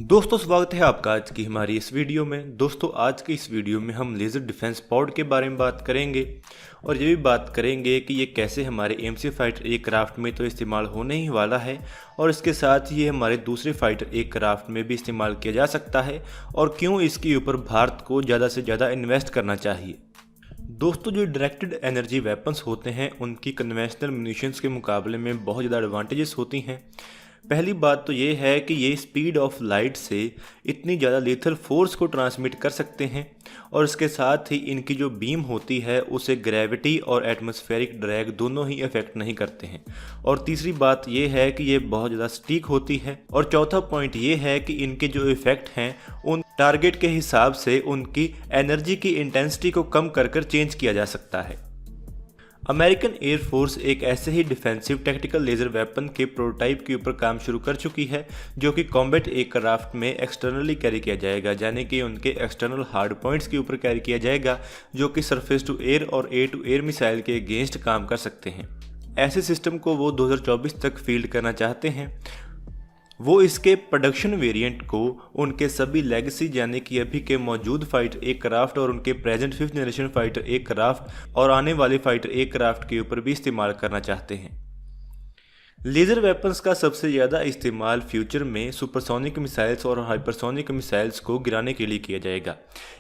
दोस्तों स्वागत है आपका आज की हमारी इस वीडियो में। दोस्तों आज की इस वीडियो में हम लेज़र डिफेंस पॉड के बारे में बात करेंगे और ये भी बात करेंगे कि ये कैसे हमारे एमसी फाइटर एयरक्राफ्ट में तो इस्तेमाल होने ही वाला है और इसके साथ ही हमारे दूसरे फाइटर एयरक्राफ्ट में भी इस्तेमाल किया जा सकता है और क्यों इसके ऊपर भारत को ज़्यादा से ज़्यादा इन्वेस्ट करना चाहिए। दोस्तों जो डायरेक्टेड एनर्जी वेपन्स होते हैं उनकी कन्वेंशनल म्यूनिशंस के मुकाबले में बहुत ज़्यादा एडवांटेजेस होती हैं। पहली बात तो ये है कि ये स्पीड ऑफ लाइट से इतनी ज़्यादा लीथल फोर्स को ट्रांसमिट कर सकते हैं और इसके साथ ही इनकी जो बीम होती है उसे ग्रेविटी और एटमॉस्फेरिक ड्रैग दोनों ही इफेक्ट नहीं करते हैं। और तीसरी बात ये है कि ये बहुत ज़्यादा स्टीक होती है। और चौथा पॉइंट ये है कि इनके जो इफेक्ट हैं उन टारगेट के हिसाब से उनकी एनर्जी की इंटेंसिटी को कम कर चेंज किया जा सकता है। अमेरिकन एयरफोर्स एक ऐसे ही डिफेंसिव टैक्टिकल लेज़र वेपन के प्रोटोटाइप के ऊपर काम शुरू कर चुकी है जो कि कॉम्बैट एयरक्राफ्ट में एक्सटर्नली कैरी किया जाएगा, यानी कि उनके एक्सटर्नल हार्ड पॉइंट्स के ऊपर कैरी किया जाएगा जो कि सरफेस टू एयर और एयर टू एयर मिसाइल के अगेंस्ट काम कर सकते हैं। ऐसे सिस्टम को वो 2024 तक फील्ड करना चाहते हैं। वो इसके प्रोडक्शन वेरिएंट को उनके सभी लेगेसी यानी कि अभी के मौजूद फाइटर एयरक्राफ्ट और उनके present 5th generation fighter aircraft और आने वाले फाइटर एयरक्राफ्ट के ऊपर भी इस्तेमाल करना चाहते हैं। लेज़र वेपन्स का सबसे ज़्यादा इस्तेमाल फ्यूचर में सुपरसोनिक मिसाइल्स और हाइपरसोनिक मिसाइल्स को गिराने के लिए किया जाएगा।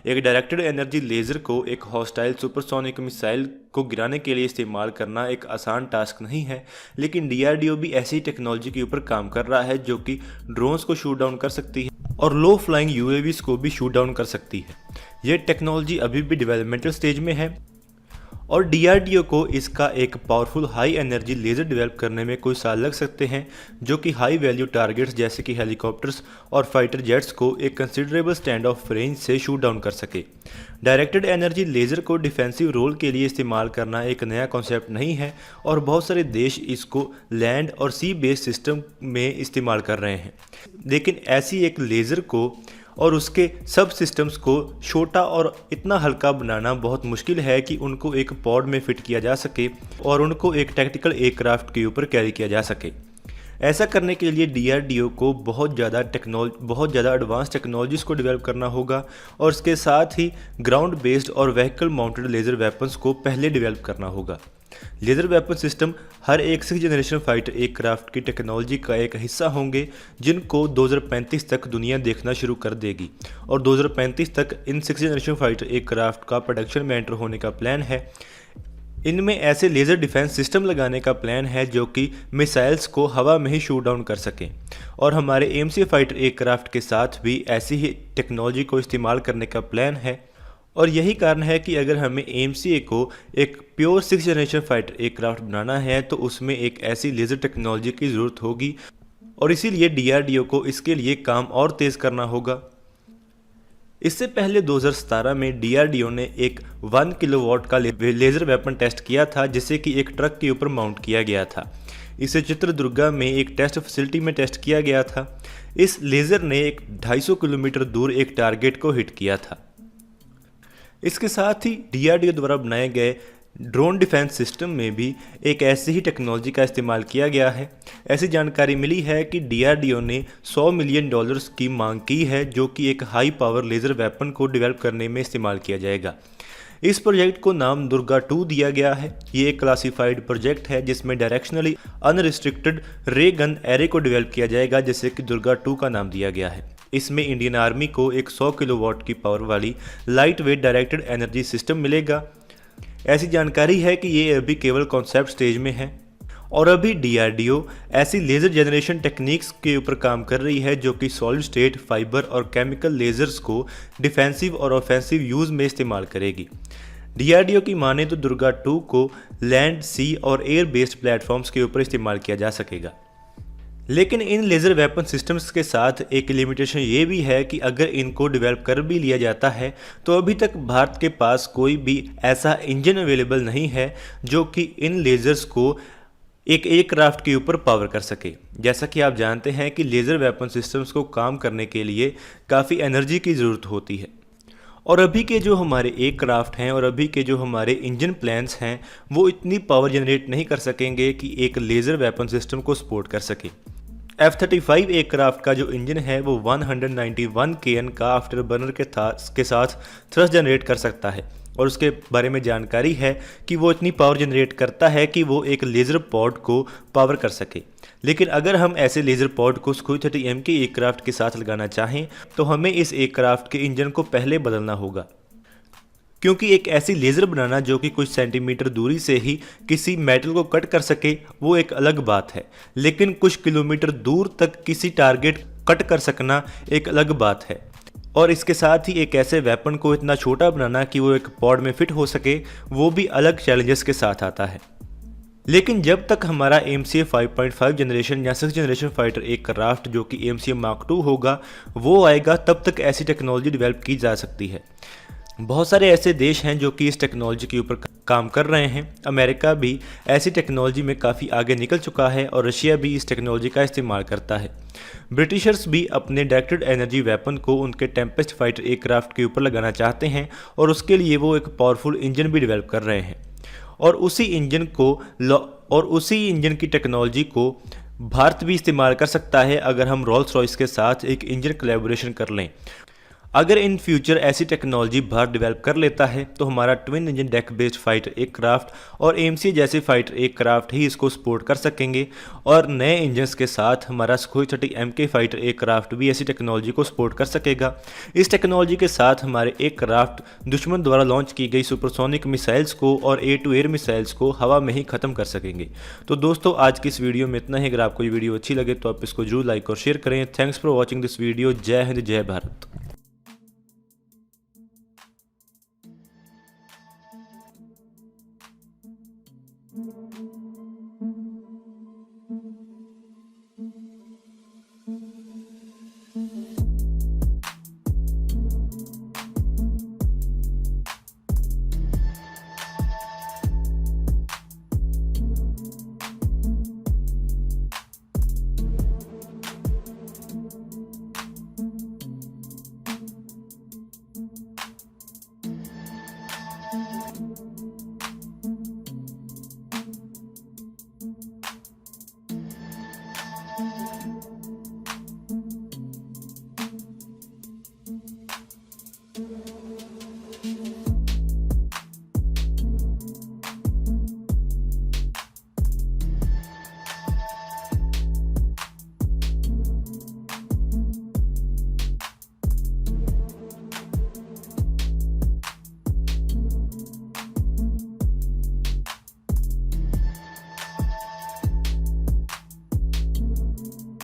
एक डायरेक्टेड एनर्जी लेज़र को एक हॉस्टाइल सुपरसोनिक मिसाइल को गिराने के लिए इस्तेमाल करना एक आसान टास्क नहीं है, लेकिन डीआरडीओ भी ऐसी टेक्नोलॉजी के ऊपर काम कर रहा है जो कि ड्रोन्स को शूट डाउन कर सकती है और लो फ्लाइंग यूएवीज को भी शूट डाउन कर सकती है। यह टेक्नोलॉजी अभी भी डेवलपमेंटल स्टेज में है और डीआरडीओ को इसका एक powerful high energy laser develop करने में कुछ साल लग सकते हैं जो कि हाई वैल्यू टारगेट्स जैसे कि हेलीकॉप्टर्स और फाइटर जेट्स को एक कंसिडरेबल स्टैंड ऑफ रेंज से शूट डाउन कर सके। डायरेक्टेड एनर्जी लेज़र को डिफेंसिव रोल के लिए इस्तेमाल करना एक नया कॉन्सेप्ट नहीं है और बहुत सारे देश इसको लैंड और सी बेस्ड सिस्टम में इस्तेमाल कर रहे हैं, लेकिन ऐसी एक लेज़र को और उसके सब सिस्टम्स को छोटा और इतना हल्का बनाना बहुत मुश्किल है कि उनको एक पॉड में फिट किया जा सके और उनको एक टैक्टिकल एयरक्राफ्ट के ऊपर कैरी किया जा सके। ऐसा करने के लिए डीआरडीओ को बहुत ज़्यादा एडवांस टेक्नोलॉजीज़ को डेवलप करना होगा और इसके साथ ही ग्राउंड बेस्ड और व्हीकल माउंटेड लेज़र वेपन्स को पहले डेवलप करना होगा। लेज़र वेपन सिस्टम हर एक 6th जनरेशन फाइटर एयरक्राफ्ट की टेक्नोलॉजी का एक हिस्सा होंगे जिनको 2035 तक दुनिया देखना शुरू कर देगी और 2035 तक इन 6th जनरेशन फाइटर एयरक्राफ्ट का प्रोडक्शन में एंटर होने का प्लान है। इनमें ऐसे लेज़र डिफेंस सिस्टम लगाने का प्लान है जो कि मिसाइल्स को हवा में ही शूट डाउन कर सकें और हमारे एमसी फाइटर एयरक्राफ्ट के साथ भी ऐसी ही टेक्नोलॉजी को इस्तेमाल करने का प्लान है। और यही कारण है कि अगर हमें एमसीए को एक pure 6th generation fighter aircraft बनाना है तो उसमें एक ऐसी लेज़र टेक्नोलॉजी की ज़रूरत होगी और इसीलिए डीआरडीओ को इसके लिए काम और तेज़ करना होगा। इससे पहले 2017 में डीआरडीओ ने एक 1 किलोवाट का लेज़र वेपन टेस्ट किया था जिसे कि एक ट्रक के ऊपर माउंट किया गया था। इसे चित्रदुर्गा में एक टेस्ट फैसिलिटी में टेस्ट किया गया था। इस लेज़र ने एक 250 किलोमीटर दूर एक टारगेट को हिट किया था। इसके साथ ही डीआरडीओ द्वारा बनाए गए ड्रोन डिफेंस सिस्टम में भी एक ऐसी ही टेक्नोलॉजी का इस्तेमाल किया गया है। ऐसी जानकारी मिली है कि डीआरडीओ ने $100 मिलियन की मांग की है जो कि एक हाई पावर लेज़र वेपन को डेवलप करने में इस्तेमाल किया जाएगा। इस प्रोजेक्ट को नाम दुर्गा 2 दिया गया है। ये एक क्लासिफाइड प्रोजेक्ट है जिसमें डायरेक्शनली अनरिस्ट्रिक्टेड रे गन एरे को डेवलप किया जाएगा जिसे कि दुर्गा 2 का नाम दिया गया है। इसमें इंडियन आर्मी को एक 100 किलोवाट की पावर वाली light weight directed energy system मिलेगा। ऐसी जानकारी है कि ये अभी केवल कॉन्सेप्ट स्टेज में है और अभी डीआरडीओ ऐसी लेज़र जनरेशन टेक्निक्स के ऊपर काम कर रही है जो कि सॉलिड स्टेट फाइबर और केमिकल लेज़र्स को डिफेंसिव और ऑफेंसिव यूज़ में इस्तेमाल करेगी। डीआरडीओ की माने तो दुर्गा 2 को लैंड, सी और एयर बेस्ड प्लेटफॉर्म्स के ऊपर इस्तेमाल किया जा सकेगा। लेकिन इन लेज़र वेपन सिस्टम्स के साथ एक लिमिटेशन ये भी है कि अगर इनको डेवलप कर भी लिया जाता है तो अभी तक भारत के पास कोई भी ऐसा इंजन अवेलेबल नहीं है जो कि इन लेज़र्स को एक एयरक्राफ्ट के ऊपर पावर कर सके। जैसा कि आप जानते हैं कि लेज़र वेपन सिस्टम्स को काम करने के लिए काफ़ी एनर्जी की ज़रूरत होती है और अभी के जो हमारे एयरक्राफ्ट हैं और अभी के जो हमारे इंजन प्लान्स हैं वो इतनी पावर जनरेट नहीं कर सकेंगे कि एक लेज़र वेपन सिस्टम को सपोर्ट कर सके। F-35 एयरक्राफ्ट का जो इंजन है वो 191 kN का आफ्टर बर्नर के साथ थ्रस्ट जनरेट कर सकता है और उसके बारे में जानकारी है कि वो इतनी पावर जनरेट करता है कि वो एक लेज़र पॉड को पावर कर सके। लेकिन अगर हम ऐसे लेज़र पॉड को सुखोई 30M के एयरक्राफ्ट के साथ लगाना चाहें तो हमें इस एयरक्राफ्ट के इंजन को पहले बदलना होगा, क्योंकि एक ऐसी लेज़र बनाना जो कि कुछ सेंटीमीटर दूरी से ही किसी मेटल को कट कर सके वो एक अलग बात है, लेकिन कुछ किलोमीटर दूर तक किसी टारगेट कट कर सकना एक अलग बात है। और इसके साथ ही एक ऐसे वेपन को इतना छोटा बनाना कि वो एक पॉड में फिट हो सके वो भी अलग चैलेंजेस के साथ आता है। लेकिन जब तक हमारा MCA 5.5 जनरेशन या 6 जनरेशन फाइटर एयरक्राफ्ट जो कि MCA Mark II होगा वो आएगा, तब तक ऐसी टेक्नोलॉजी डेवलप की जा सकती है। बहुत सारे ऐसे देश हैं जो कि इस टेक्नोलॉजी के ऊपर काम कर रहे हैं। अमेरिका भी ऐसी टेक्नोलॉजी में काफ़ी आगे निकल चुका है और रशिया भी इस टेक्नोलॉजी का इस्तेमाल करता है। ब्रिटिशर्स भी अपने डायरेक्टेड एनर्जी वेपन को उनके टेम्पेस्ट फाइटर एयरक्राफ्ट के ऊपर लगाना चाहते हैं और उसके लिए वो एक पावरफुल इंजन भी डेवलप कर रहे हैं और उसी इंजन की टेक्नोलॉजी को भारत भी इस्तेमाल कर सकता है अगर हम रोल्स रॉयस के साथ एक इंजन कोलैबोरेशन कर लें। अगर इन फ्यूचर ऐसी टेक्नोलॉजी भारत डेवलप कर लेता है तो हमारा twin engine deck based fighter aircraft और MCA जैसे फाइटर एयरक्राफ्ट ही इसको सपोर्ट कर सकेंगे और नए इंजन्स के साथ हमारा सुखोई 30M के फाइटर एयरक्राफ्ट भी ऐसी टेक्नोलॉजी को सपोर्ट कर सकेगा। इस टेक्नोलॉजी के साथ हमारे एयरक्राफ्ट दुश्मन द्वारा लॉन्च की गई सुपरसोनिक मिसाइल्स को और एयर टू एयर मिसाइल्स को हवा में ही ख़त्म कर सकेंगे। तो दोस्तों आज की इस वीडियो में इतना ही। अगर आपको ये वीडियो अच्छी लगे तो आप इसको जरूर लाइक और शेयर करें। Thanks for watching this video. जय हिंद, जय भारत। Thank you.